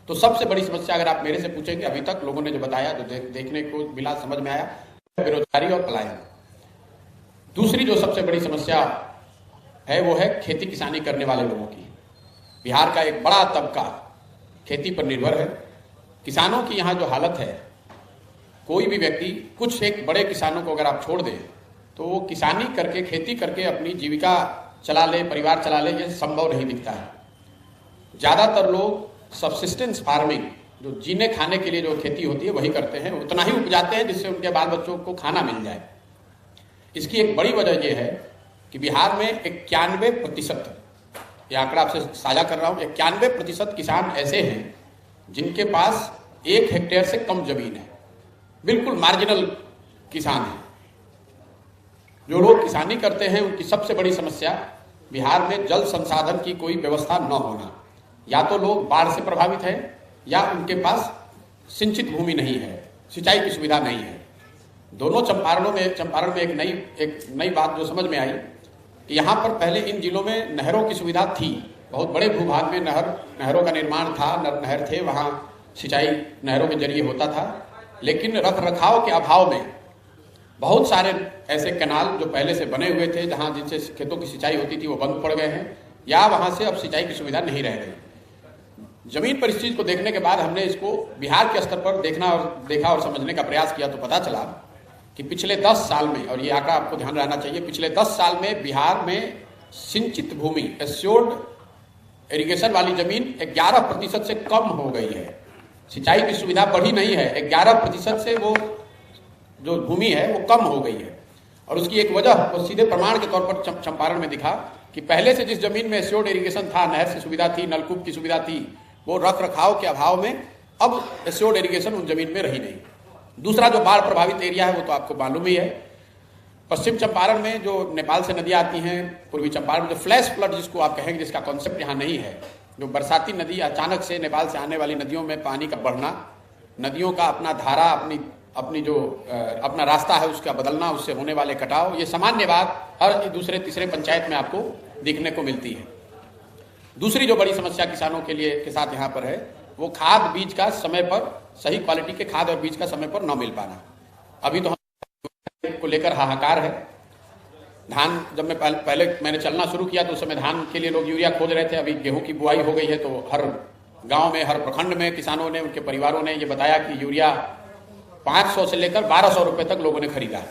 तो सबसे बड़ी समस्या अगर आप मेरे से पूछेंगे, अभी तक लोगों ने जो बताया, जो देखने को मिला, समझ में आया, बेरोजगारी और पलायन। दूसरी जो सबसे बड़ी समस्या है वो है खेती किसानी करने वाले लोगों की। बिहार का एक बड़ा तबका खेती पर निर्भर है। किसानों की यहाँ जो हालत है, कोई भी व्यक्ति, कुछ एक बड़े किसानों को अगर आप छोड़ दें तो वो किसानी करके, खेती करके अपनी जीविका चला ले, परिवार चला ले, ये संभव नहीं दिखता है। ज़्यादातर लोग सब्सिस्टेंस फार्मिंग, जो जीने खाने के लिए जो खेती होती है वही करते हैं, उतना ही उपजाते हैं जिससे उनके बाल बच्चों को खाना मिल जाए। इसकी एक बड़ी वजह यह है कि बिहार में 91%, यह आंकड़ा आपसे साझा कर रहा हूँ, 91% किसान ऐसे हैं जिनके पास 1 हेक्टेयर से कम जमीन है, बिल्कुल मार्जिनल किसान है। जो लोग किसानी करते हैं उनकी सबसे बड़ी समस्या बिहार में जल संसाधन की कोई व्यवस्था न होना। या तो लोग बाढ़ से प्रभावित हैं या उनके पास सिंचित भूमि नहीं है, सिंचाई की सुविधा नहीं है। दोनों चंपारण में एक नई बात जो समझ में आई कि यहाँ पर पहले इन जिलों में नहरों की सुविधा थी, बहुत बड़े भूभाग में नहरों का निर्माण था, नहर थे, वहाँ सिंचाई नहरों के जरिए होता था। लेकिन रख रखाव के अभाव में बहुत सारे ऐसे कैनाल जो पहले से बने हुए थे, जहाँ जिनसे खेतों की सिंचाई होती थी, वो बंद पड़ गए हैं या वहाँ से अब सिंचाई की सुविधा नहीं रह गई। जमीन पर इस चीज़ को देखने के बाद हमने इसको बिहार के स्तर पर देखा और समझने का प्रयास किया, तो पता चला कि पिछले 10 साल में, और ये आंकड़ा आपको ध्यान रहना चाहिए, पिछले 10 साल में बिहार में सिंचित भूमि, एश्योर्ड इरिगेशन वाली जमीन 11% से कम हो गई है। सिंचाई की सुविधा बढ़ी नहीं है, 11% से वो जो भूमि है वो कम हो गई है। और उसकी एक वजह, वो सीधे प्रमाण के तौर पर चंपारण में दिखा कि पहले से जिस जमीन में एश्योर्ड इरिगेशन था, नहर की सुविधा थी, नलकूप की सुविधा थी, वो रख रखाव के अभाव में अब एश्योर्ड इरिगेशन उन जमीन में रही नहीं। दूसरा जो बाढ़ प्रभावित एरिया है वो तो आपको मालूम ही है। पश्चिम चंपारण में जो नेपाल से नदियाँ आती हैं, पूर्वी चंपारण में जो फ्लैश फ्लड जिसको आप कहेंगे, जिसका कॉन्सेप्ट यहाँ नहीं है, जो बरसाती नदी अचानक से नेपाल से आने वाली नदियों में पानी का बढ़ना, नदियों का अपना धारा, अपनी जो अपना रास्ता है उसका बदलना, उससे होने वाले कटाव, ये सामान्य बात हर दूसरे तीसरे पंचायत में आपको देखने को मिलती है। दूसरी जो बड़ी समस्या किसानों के साथ यहाँ पर है, वो खाद बीज का समय पर, सही क्वालिटी के खाद और बीज का समय पर न मिल पाना। अभी तो हम को लेकर हाहाकार है। धान, जब मैं पहले मैंने चलना शुरू किया तो उस समय धान के लिए लोग यूरिया खोज रहे थे। अभी गेहूं की बुआई हो गई है तो हर गांव में, हर प्रखंड में किसानों ने, उनके परिवारों ने ये बताया कि यूरिया 500 से लेकर 1200 रुपये तक लोगों ने खरीदा है।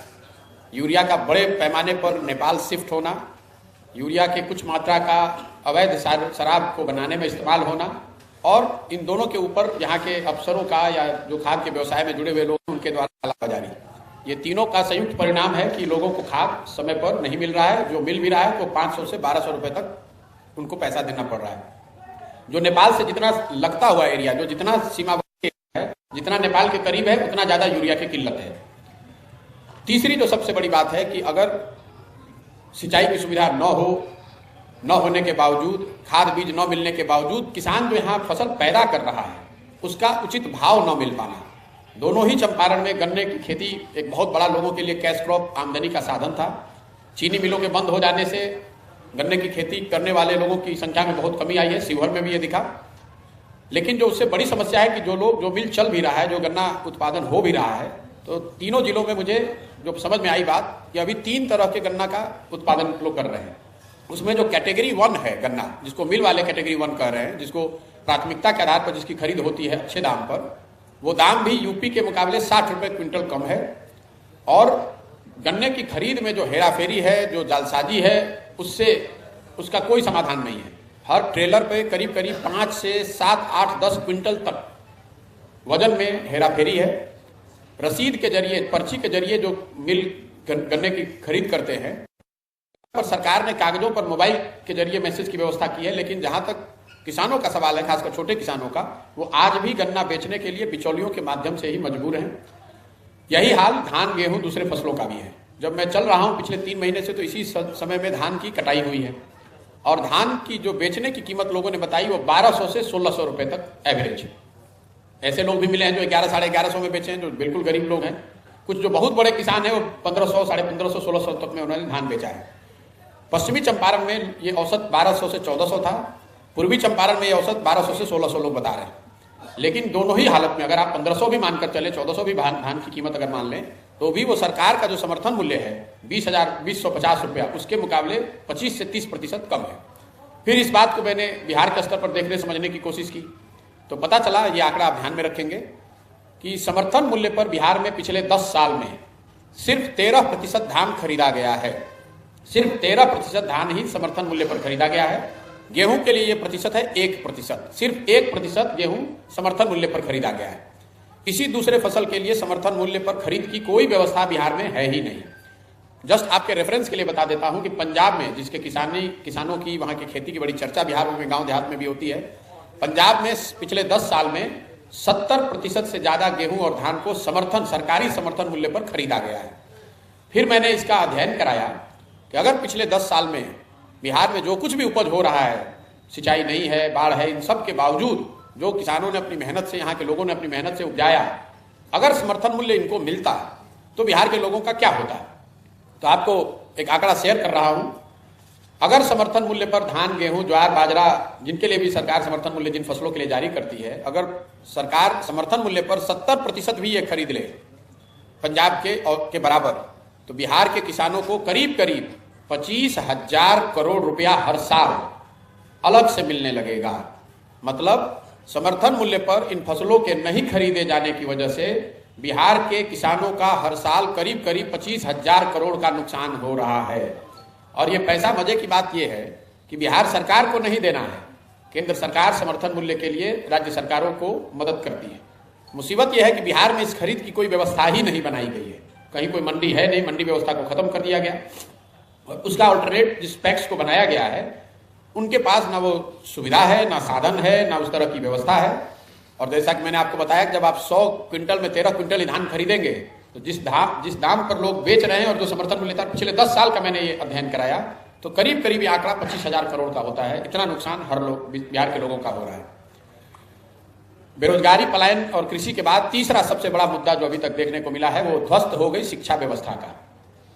यूरिया का बड़े पैमाने पर नेपाल शिफ्ट होना, यूरिया के कुछ मात्रा का अवैध शराब को बनाने में इस्तेमाल होना, और इन दोनों के ऊपर यहाँ के अफसरों का या जो खाद के व्यवसाय में जुड़े हुए लोग, उनके द्वारा कालाबाजारी, ये तीनों का संयुक्त परिणाम है कि लोगों को खाद समय पर नहीं मिल रहा है। जो मिल भी रहा है तो 500 से 1200 रुपये तक उनको पैसा देना पड़ रहा है। जो नेपाल से जितना लगता हुआ एरिया, जो जितना सीमावर्ती है, जितना नेपाल के करीब है, उतना ज़्यादा यूरिया की किल्लत है। तीसरी जो सबसे बड़ी बात है कि अगर सिंचाई की सुविधा न होने के बावजूद, खाद बीज न मिलने के बावजूद, किसान जो यहाँ फसल पैदा कर रहा है उसका उचित भाव न मिल पाना। दोनों ही चंपारण में गन्ने की खेती एक बहुत बड़ा लोगों के लिए कैश क्रॉप, आमदनी का साधन था। चीनी मिलों के बंद हो जाने से गन्ने की खेती करने वाले लोगों की संख्या में बहुत कमी आई है, शिवहर में भी ये दिखा। लेकिन जो उससे बड़ी समस्या है कि जो मिल चल भी रहा है, जो गन्ना उत्पादन हो भी रहा है, तो तीनों जिलों में मुझे जो समझ में आई बात कि अभी 3 तरह के गन्ना का उत्पादन लोग कर रहे हैं। उसमें जो कैटेगरी 1 है गन्ना, जिसको मिल वाले कैटेगरी 1 कह रहे हैं, जिसको प्राथमिकता के आधार पर जिसकी खरीद होती है अच्छे दाम पर, वो दाम भी यूपी के मुकाबले 60 रुपये क्विंटल कम है। और गन्ने की खरीद में जो हेराफेरी है, जो जालसाजी है, उसका कोई समाधान नहीं है। हर ट्रेलर पे करीब 5 से 7, 8, 10 क्विंटल तक वजन में हेराफेरी है। रसीद के जरिए, पर्ची के जरिए जो मिल गन्ने की खरीद करते हैं, पर सरकार ने कागजों पर मोबाइल के जरिए मैसेज की व्यवस्था की है। लेकिन जहां तक किसानों का सवाल है, खासकर छोटे किसानों का, वो आज भी गन्ना बेचने के लिए बिचौलियों के माध्यम से ही मजबूर हैं। यही हाल धान, गेहूं, दूसरे फसलों का भी है। जब मैं चल रहा हूं पिछले 3 महीने से, तो इसी समय में धान की कटाई हुई है और धान की जो बेचने की कीमत लोगों ने बताई वो 1200 से 1600 रुपये तक एवरेज है। ऐसे लोग भी मिले हैं जो 1100, 1150 में बेचे हैं, जो बिल्कुल गरीब लोग हैं। कुछ जो बहुत बड़े किसान हैं वो 1500, 1550, 1600 तक में उन्होंने धान बेचा है। पश्चिमी चंपारण में ये औसत 1200 से 1400 था। पूर्वी चंपारण में ये औसत 1200 से 1600 लोग बता रहे हैं। लेकिन दोनों ही हालत में अगर आप 1500 भी मानकर चले, 1400 भी धान की कीमत अगर मान लें, तो भी वो सरकार का जो समर्थन मूल्य है 20,250 रुपया, उसके मुकाबले 25 से 30% कम है। फिर इस बात को मैंने बिहार के स्तर पर देखने समझने की कोशिश की तो पता चला, ये आंकड़ा आप ध्यान में रखेंगे, कि समर्थन मूल्य पर बिहार में पिछले 10 साल में सिर्फ 13% धान खरीदा गया है। सिर्फ 13% धान ही समर्थन मूल्य पर खरीदा गया है। गेहूं के लिए यह प्रतिशत है 1%, सिर्फ 1% गेहूं समर्थन मूल्य पर खरीदा गया है। किसी दूसरे फसल के लिए समर्थन मूल्य पर खरीद की कोई व्यवस्था बिहार में है ही नहीं। जस्ट आपके रेफरेंस के लिए बता देता हूं कि पंजाब में, जिसके किसानों की, वहां की खेती की बड़ी चर्चा बिहार में गांव देहात में भी होती है, पंजाब में पिछले 10 साल में 70% से ज्यादा गेहूं और धान को सरकारी समर्थन मूल्य पर खरीदा गया है। फिर मैंने इसका अध्ययन कराया कि अगर पिछले 10 साल में बिहार में जो कुछ भी उपज हो रहा है, सिंचाई नहीं है, बाढ़ है, इन सब के बावजूद जो किसानों ने अपनी मेहनत से, यहाँ के लोगों ने अपनी मेहनत से उपजाया, अगर समर्थन मूल्य इनको मिलता तो बिहार के लोगों का क्या होता। तो आपको एक आंकड़ा शेयर कर रहा हूं। अगर समर्थन मूल्य पर धान, गेहूं, ज्वार, बाजरा, जिनके लिए भी सरकार समर्थन मूल्य जिन फसलों के लिए जारी करती है, अगर सरकार समर्थन मूल्य पर 70% भी ये खरीद ले पंजाब के बराबर, तो बिहार के किसानों को करीब 25,000 करोड़ रुपया हर साल अलग से मिलने लगेगा। मतलब समर्थन मूल्य पर इन फसलों के नहीं खरीदे जाने की वजह से बिहार के किसानों का हर साल करीब 25,000 करोड़ का नुकसान हो रहा है। और ये पैसा, मजे की बात यह है कि बिहार सरकार को नहीं देना है, केंद्र सरकार समर्थन मूल्य के लिए राज्य सरकारों को मदद करती है। मुसीबत यह है कि बिहार में इस खरीद की कोई व्यवस्था ही नहीं बनाई गई है। कहीं कोई मंडी है नहीं, मंडी व्यवस्था को खत्म कर दिया गया। और उसका अल्टरनेट जिस पैक्स को बनाया गया है, उनके पास ना वो सुविधा है, ना साधन है, ना उस तरह की व्यवस्था है। और जैसा कि मैंने आपको बताया कि जब आप 100 क्विंटल में 13 क्विंटल ही धान खरीदेंगे, तो जिस दाम पर लोग बेच रहे हैं और जो समर्थन मूल्य था, पिछले 10 साल का मैंने ये अध्ययन कराया, तो करीब ये आंकड़ा 25,000 करोड़ का होता है। इतना नुकसान बिहार के लोगों का हो रहा है। बेरोजगारी, पलायन और कृषि के बाद तीसरा सबसे बड़ा मुद्दा जो अभी तक देखने को मिला है, वो ध्वस्त हो गई शिक्षा व्यवस्था का।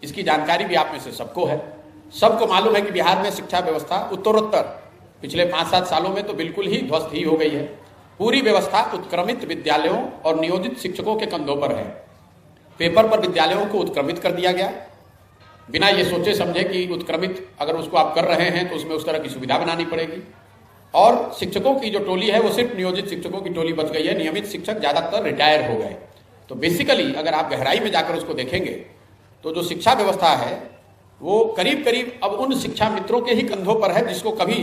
इसकी जानकारी भी आप में से सबको है। सबको मालूम है कि बिहार में शिक्षा व्यवस्था उत्तरोत्तर पिछले 5-7 सालों में तो बिल्कुल ही ध्वस्त ही हो गई है। पूरी व्यवस्था उत्क्रमित विद्यालयों और नियोजित शिक्षकों के कंधों पर है। पेपर पर विद्यालयों को उत्क्रमित कर दिया गया, बिना ये सोचे समझे कि उत्क्रमित अगर उसको आप कर रहे हैं तो उसमें उस तरह की सुविधा बनानी पड़ेगी। और शिक्षकों की जो टोली है वो सिर्फ नियोजित शिक्षकों की टोली बच गई है। नियमित शिक्षक ज्यादातर रिटायर हो गए। तो बेसिकली अगर आप गहराई में जाकर उसको देखेंगे तो जो शिक्षा व्यवस्था है वो करीब अब उन शिक्षा मित्रों के ही कंधों पर है, जिसको कभी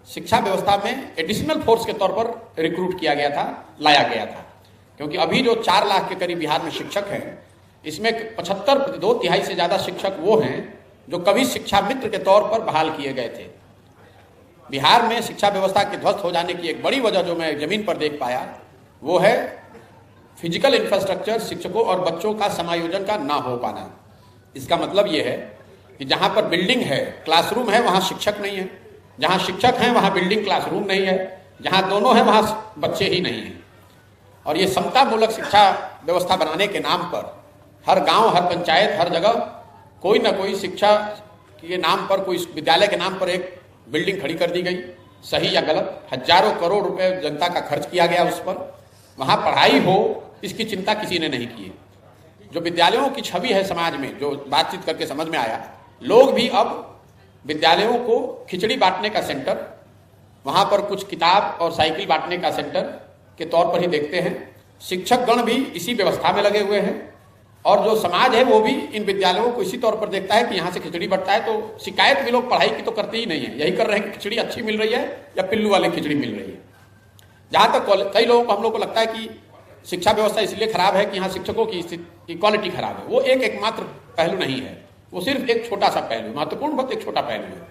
शिक्षा व्यवस्था में एडिशनल फोर्स के तौर पर रिक्रूट किया गया था, लाया गया था। क्योंकि अभी जो 4 लाख के करीब बिहार में शिक्षक हैं, इसमें 75, 2/3 से ज्यादा शिक्षक वो हैं जो कभी शिक्षा मित्र के तौर पर बहाल किए गए थे। बिहार में शिक्षा व्यवस्था के ध्वस्त हो जाने की एक बड़ी वजह जो मैं जमीन पर देख पाया, वो है फिजिकल इंफ्रास्ट्रक्चर, शिक्षकों और बच्चों का समायोजन का ना हो पाना। इसका मतलब ये है कि जहां पर बिल्डिंग है, क्लासरूम है, वहां शिक्षक नहीं है। जहां शिक्षक हैं वहां बिल्डिंग, क्लासरूम नहीं है। जहां दोनों हैं वहां बच्चे ही नहीं हैं। और ये समतामूलक शिक्षा व्यवस्था बनाने के नाम पर हर गांव, हर पंचायत, हर जगह कोई ना कोई शिक्षा के नाम पर, कोई विद्यालय के नाम पर एक बिल्डिंग खड़ी कर दी गई। सही या गलत, हजारों करोड़ रुपए जनता का खर्च किया गया उस पर। वहां पढ़ाई हो, इसकी चिंता किसी ने नहीं की। जो विद्यालयों की छवि है समाज में, जो बातचीत करके समझ में आया, लोग भी अब विद्यालयों को खिचड़ी बांटने का सेंटर, वहां पर कुछ किताब और साइकिल बांटने का सेंटर के तौर पर ही देखते हैं। शिक्षक गण भी इसी व्यवस्था में लगे हुए हैं। और जो समाज है वो भी इन विद्यालयों को इसी तौर पर देखता है कि यहाँ से खिचड़ी बढ़ता है। तो शिकायत भी लोग पढ़ाई की तो करते ही नहीं है, यही कर रहे हैं कि खिचड़ी अच्छी मिल रही है या पिल्लू वाली खिचड़ी मिल रही है। जहां तक कई लोगों को, हम लोग को लगता है कि शिक्षा व्यवस्था इसलिए खराब है कि यहाँ शिक्षकों की क्वालिटी खराब है। वो एकमात्र पहलू नहीं है, वो सिर्फ एक छोटा सा पहलू, महत्वपूर्ण बहुत एक छोटा पहलू है।